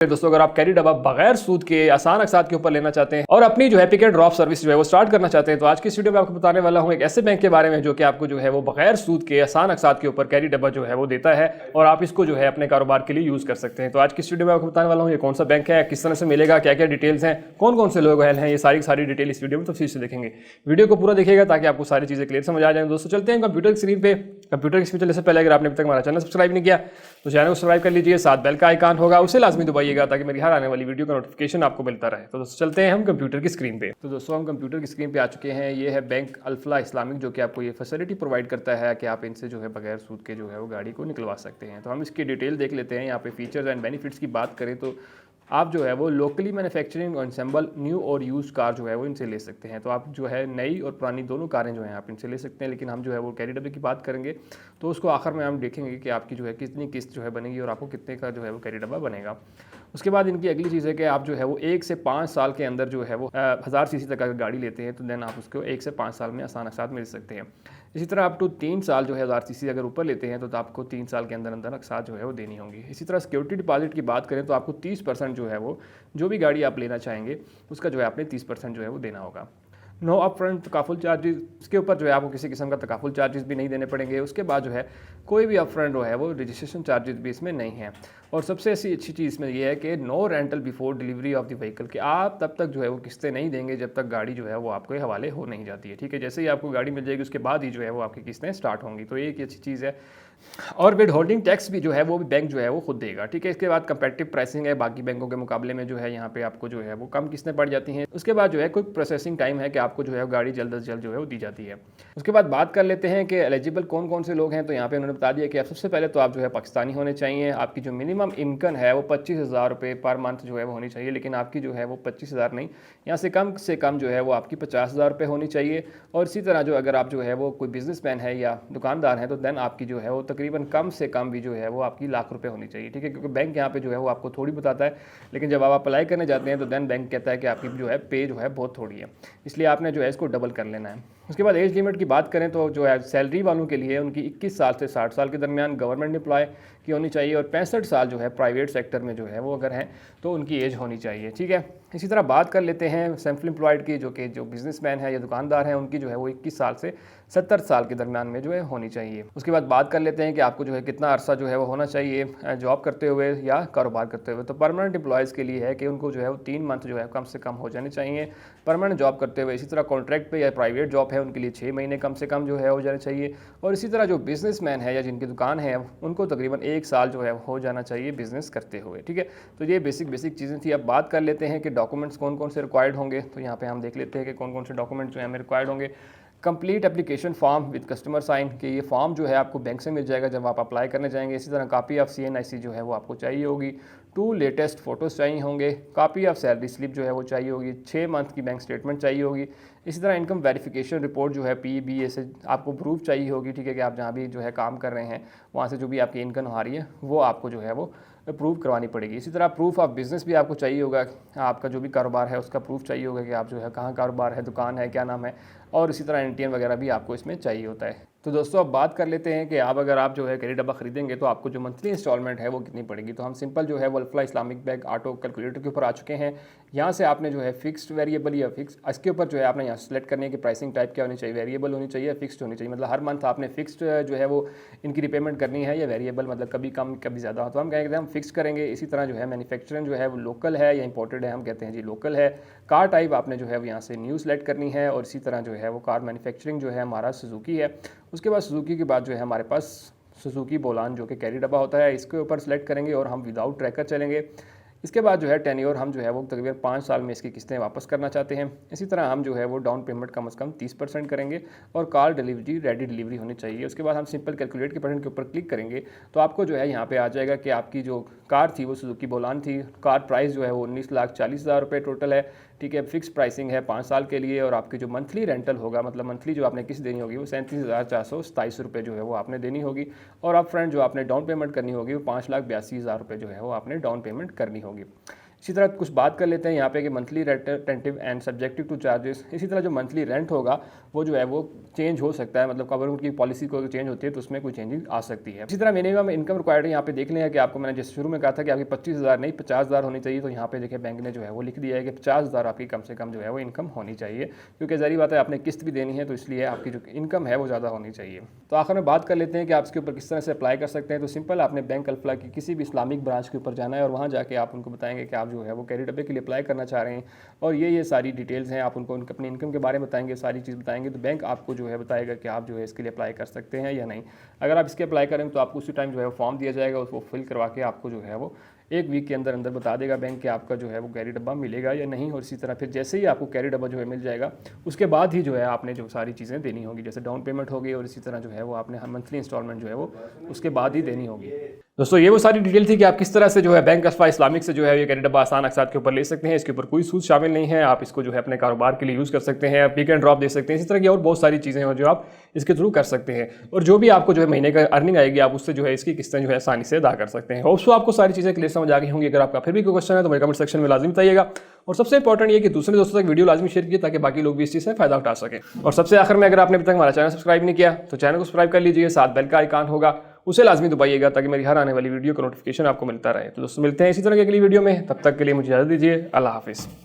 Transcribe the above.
दोस्तों अगर आप कैरी डब्बा बगैर सूद के आसान अकसात के ऊपर लेना चाहते हैं और अपनी जो है पिक एंड ड्रॉप सर्विस जो है वो स्टार्ट करना चाहते हैं, तो आज की इस वीडियो में आपको बताने वाला हूं एक ऐसे बैंक के बारे में जो कि आपको जो है वो बगैर सूद के आसान अकसात के ऊपर कैरी डब्बा जो है वो देता है और आप इसको जो है अपने कारोबार के लिए यूज कर सकते हैं। तो आज की इस वीडियो में आपको बताने वाला हूँ ये कौन सा बैंक है, किस तरह से मिलेगा, क्या क्या डिटेल्स हैं, कौन कौन से लोग हैं, ये सारी डिटेल इस वीडियो में तफसील से देखेंगे। वीडियो को पूरा देखिएगा ताकि आपको सारी चीजें क्लियर समझ आ जाए। दोस्तों चलते हैं कंप्यूटर की स्क्रीन पे। कंप्यूटर की स्क्रीन चलने से पहले अगर आपने अभी तक हमारा चैनल सब्सक्राइब नहीं किया तो चैनल को सब्सक्राइब कर लीजिए, साथ बेल का आइकन होगा उसे लाजमी दबाइएगा ताकि मेरी हर आने वाली वीडियो का नोटिफिकेशन आपको मिलता रहे। तो दोस्तों चलते हैं हम कंप्यूटर की स्क्रीन पे। तो दोस्तों हम कंप्यूटर की स्क्रीन पे आ चुके हैं। ये है बैंक अल्फला इस्लामिक जो कि आपको ये फैसिलिटी प्रोवाइड करता है कि आप इनसे जो है बगैर सूद के जो है वो गाड़ी को निकलवा सकते हैं। तो हम इसकी डिटेल देख लेते हैं। यहाँ पे फीचर्स एंड बेनिफिट्स की बात करें तो आप जो है वो लोकली मैन्युफैक्चरिंग और असेंबल न्यू और यूज कार जो है वो इनसे ले सकते हैं। तो आप जो है नई और पुरानी दोनों कारें जो हैं आप इनसे ले सकते हैं। लेकिन हम जो है वो कैरी डब्बे की बात करेंगे तो उसको आखिर में हम देखेंगे कि आपकी जो है कितनी किस्त जो है बनेगी और आपको कितने का जो है वो कैरी डब्बा बनेगा। उसके बाद इनकी अगली चीज़ है कि आप जो है वो 1 से 5 साल के अंदर जो है वो 1000 सीसी तक अगर गाड़ी लेते हैं तो देन आप उसको 1 से 5 साल में आसान अकसात मिल सकते हैं। इसी तरह आप 3 साल जो है 1000 सीसी अगर ऊपर लेते हैं तो आपको 3 साल के अंदर अंदर अकसात जो है वो देनी होंगी। इसी तरह सिक्योरिटी डिपॉजिट की बात करें तो आपको 30% जो है वो जो भी गाड़ी आप लेना चाहेंगे उसका जो है आपने 30% जो है वो देना होगा। No up front takaful charges, इसके ऊपर जो है आपको किसी किस्म का तकाफुल चार्जेस भी नहीं देने पड़ेंगे। उसके बाद जो है कोई भी अप फ्रंट जो है वो रजिस्ट्रेशन चार्जेस भी इसमें नहीं है। और सबसे ऐसी अच्छी चीज़ इसमें यह है कि no rental before delivery of the vehicle, कि आप तब तक जो है वो किस्तें नहीं देंगे जब तक गाड़ी जो है वो आपके हवाले हो नहीं जाती है। ठीक है, जैसे ही आपको गाड़ी मिल जाएगी उसके बाद ही जो है वो आपकी किस्तें स्टार्ट होंगी। तो ये एक अच्छी चीज़ है। और विद होल्डिंग टैक्स भी जो है वो भी बैंक जो है वो खुद देगा। ठीक है, इसके बाद कंपेटिटिव प्राइसिंग है, बाकी बैंकों के मुकाबले में जो है यहाँ पे आपको जो है वो कम किस्तें पड़ जाती हैं। उसके बाद जो है क्विक प्रोसेसिंग टाइम है कि आपको जो है गाड़ी जल्द से जल्द जो है वो दी जाती है। उसके बाद बात कर लेते हैं कि एलिजिबल कौन कौन से लोग हैं। तो यहाँ पे उन्होंने बता दिया कि आप सबसे पहले तो आप जो है पाकिस्तानी होने चाहिए। आपकी जो मिनिमम इनकम है वो 25,000 रुपये पर मंथ जो है वो होनी चाहिए। लेकिन आपकी जो है वो 25,000 नहीं, यहाँ से कम जो है वो आपकी 50,000 रुपये होनी चाहिए। और इसी तरह जो अगर आप जो है वो कोई बिजनेसमैन है या दुकानदार है तो देन आपकी जो है वो तकरीबन कम से कम भी जो है वो आपकी लाख रुपए होनी चाहिए। ठीक है, क्योंकि बैंक यहाँ पे जो है वो आपको थोड़ी बताता है, लेकिन जब आप अप्लाई करने जाते हैं तो देन बैंक कहता है कि आपकी जो है पे जो है बहुत थोड़ी है, इसलिए आपने जो है इसको डबल कर लेना है। उसके बाद एज लिमिट की बात करें तो जो है सैलरी वालों के लिए उनकी 21 साल से 60 साल के दरमियान गवर्नमेंट एम्प्लॉय की होनी चाहिए और 65 साल जो है प्राइवेट सेक्टर में जो है वो अगर हैं तो उनकी एज होनी चाहिए। ठीक है, इसी तरह बात कर लेते हैं सेल्फ एम्प्लॉयड की, जो बिजनेसमैन है या दुकानदार हैं उनकी जो है वो 21 साल से 70 साल के दरमियान में जो है होनी चाहिए। उसके बाद बात कर लेते हैं कि आपको जो है कितना अरसा जो है वो होना चाहिए जॉब करते हुए या कारोबार करते हुए। तो परमानेंट एम्प्लॉयज़ के लिए है कि उनको जो है वो 3 मंथ जो है कम से कम हो जाने चाहिए परमानेंट जॉब करते हुए। इसी तरह कॉन्ट्रैक्ट पे या प्राइवेट जॉब है उनके लिए 6 महीने कम से कम जो है हो जाने चाहिए। और इसी तरह जो बिजनेसमैन है या जिनकी दुकान है उनको तकरीबन 1 साल जो है हो जाना चाहिए बिजनेस करते हुए। ठीक है, तो ये बेसिक चीज़ें थी। अब बात कर लेते हैं कि डॉक्यूमेंट्स कौन कौन से रिक्वायर्ड होंगे। तो यहाँ पे हम देख लेते हैं कि कौन कौन से डॉक्यूमेंट्स जो है हमें रिक्वायर्ड होंगे। Complete application form with customer sign, कि ये फॉर्म जो है आपको बैंक से मिल जाएगा जब आप अप्लाई करने जाएंगे। इसी तरह कॉपी ऑफ CNIC जो है वो आपको चाहिए होगी। 2 लेटेस्ट फोटोज़ चाहिए होंगे। कॉपी ऑफ सैलरी स्लिप जो है वो चाहिए होगी। 6 मंथ की बैंक स्टेटमेंट चाहिए होगी। इसी तरह इनकम वेरिफिकेशन रिपोर्ट जो है PBA से आपको प्रूफ चाहिए होगी। ठीक है, कि आप जहाँ भी जो है काम कर रहे हैं वहाँ से जो भी आपकी इनकम आ रही है वो आपको जो है वो प्रूव करवानी पड़ेगी। इसी तरह प्रूफ ऑफ बिज़नेस भी आपको चाहिए होगा। आपका जो भी कारोबार है उसका प्रूफ चाहिए होगा कि आप जो है कहाँ कारोबार है, दुकान है, क्या नाम है। और इसी तरह NTN वगैरह भी आपको इसमें चाहिए होता है। तो दोस्तों अब बात कर लेते हैं कि अगर आप जो है कैरी डब्बा खरीदेंगे तो आपको जो मंथली इंस्टॉलमेंट है वो कितनी पड़ेगी। तो हम सिंपल जो है Alfalah Islamic bank auto calculator के ऊपर आ चुके हैं। यहाँ से आपने जो है फिक्स्ड वेरिएबल या फिक्स, इसके ऊपर जो है आपने यहाँ सेलेक्ट करने की प्राइसिंग टाइप क्या होनी चाहिए, वेरिएबल होनी चाहिए या फिक्स्ड होनी चाहिए। मतलब हर मंथ आपने फिक्स्ड जो है वो इनकी रिपेमेंट करनी है या वेरिएबल, मतलब कभी कम कभी ज़्यादा। तो हम कहेंगे हम फिक्स करेंगे। इसी तरह जो है मैन्युफैक्चरिंग जो है वो लोकल है या इंपोर्टेड है, हम कहते हैं जी लोकल है। कार टाइप आपने जो है वो यहाँ से न्यू सेलेक्ट करनी है और इसी तरह जो है वो कार मैन्युफैक्चरिंग जो है हमारा सुजुकी है। उसके बाद सुजुकी के बाद जो है हमारे पास सुजुकी बोलान जो कि कैरी डब्बा होता है, इसके ऊपर सेलेक्ट करेंगे और हम विदाउट ट्रैकर चलेंगे। इसके बाद जो है टेन्योर हम जो है वो तकरीबन 5 साल में इसकी किस्तें वापस करना चाहते हैं। इसी तरह हम जो है वो डाउन पेमेंट कम से कम 30% करेंगे और कार डिलीवरी रेडी डिलीवरी होनी चाहिए। उसके बाद हम सिंपल कैलकुलेट के बटन के ऊपर क्लिक करेंगे तो आपको जो है यहाँ पे आ जाएगा कि आपकी जो कार थी वो सुजुकी बोलान थी। कार प्राइस जो है वो 19,40,000 रुपये टोटल है। ठीक है, फिक्स प्राइसिंग है 5 साल के लिए और आपकी जो मंथली रेंटल होगा, मतलब मंथली जो आपने किस्त देनी होगी वो 37,427 रुपये जो है वो आपने देनी होगी। और अप फ्रंट जो आपने डाउन पेमेंट करनी होगी वो 5,82,000 रुपये जो है वो आपने डाउन पेमेंट करनी होगी। इसी तरह कुछ बात कर लेते हैं यहाँ पे कि monthly rent tentative and subjective two charges. इसी तरह जो मंथली रेंट होगा वो जो है वो चेंज हो सकता है, मतलब गवर्नमेंट की पॉलिसी को चेंज होती है तो उसमें कोई चेंजिंग आ सकती है। इसी तरह मिनिमम इनकम रिक्वायर्ड यहाँ पे देख लें कि आपको मैंने जैसे शुरू में कहा था कि आपकी 25,000 नहीं 50,000 होनी चाहिए, तो यहाँ पे देखिए बैंक ने जो है वो लिख दिया है कि 50,000 आपकी कम से कम जो है वो इनकम होनी चाहिए, क्योंकि ज़ाहिर बात है आपने किस्त भी देनी है तो इसलिए आपकी जो इनकम है वो ज़्यादा होनी चाहिए। तो आखिर में बात कर लेते हैं कि आप इसके ऊपर किस तरह से अप्लाई कर सकते हैं। तो सिंपल आपने बैंक अल्फला की किसी भी इस्लामिक ब्रांच के ऊपर जाना है और वहाँ जाके आप उनको बताएंगे कि आप जो है वो कैरी डब्बे के लिए अप्लाई करना चाह रहे हैं और ये सारी डिटेल्स हैं, आप उनको अपनी इनकम के बारे में बताएंगे, सारी चीज़ बताएंगे, तो बैंक आपको जो है बताएगा कि आप जो है इसके लिए अप्लाई कर सकते हैं या नहीं। अगर आप इसके अप्लाई करें तो आपको उसी टाइम जो है फॉर्म दिया जाएगा, उसको फिल करवा के आपको जो है वो 1 वीक के अंदर अंदर बता देगा बैंक कि आपका जो है वो कैरी डब्बा मिलेगा या नहीं। और इसी तरह फिर जैसे ही आपको कैरी डब्बा जो है मिल जाएगा उसके बाद ही जो है आपने जो सारी चीज़ें देनी होगी, जैसे डाउन पेमेंट होगी और इसी तरह जो है वो आपने मंथली इंस्टॉलमेंट जो है वो उसके बाद ही देनी होगी। दोस्तों ये वो सारी डिटेल थी कि आप किस तरह से जो है बैंक अल्फा इस्लामिक से जो है ये कैरी डब्बा आसान अक़सात के ऊपर ले सकते हैं। इसके ऊपर कोई सूद शामिल नहीं है, आप इसको जो है अपने कारोबार के लिए यूज़ कर सकते हैं, पिक एंड ड्रॉप दे सकते हैं, इस तरह की और बहुत सारी चीज़ें हैं जो आप इसके थ्रू कर सकते हैं। और जो भी आपको जो है महीने का अर्निंग आएगी आप उससे जो है इसकी किस्तें जो है आसानी से अदा कर सकते हैं। होप्स आपको सारी चीज़ें क्लियर समझ आ गई होंगी। अगर आपका फिर भी कोई क्वेश्चन है तो मेरे कमेंट सेक्शन में लाजमी बताइएगा। और सबसे इंपॉर्टेंट ये कि दूसरे दोस्तों तक वीडियो लाजमी शेयर कीजिए ताकि बाकी लोग भी इस चीज़ से फायदा उठा सकें। और सबसे आखिर में अगर आपने अभी तक हमारा चैनल सब्सक्राइब नहीं किया तो चैनल को सब्सक्राइब कर लीजिए, साथ बेल का आइकन होगा उसे लाजमी दबाइएगा ताकि मेरी हर आने वाली वीडियो का नोटिफिकेशन आपको मिलता रहे। तो दोस्तों मिलते हैं इसी तरह की अगली वीडियो में, तब तक के लिए मुझे इजाज़त दीजिए। अल्लाह हाफिज़।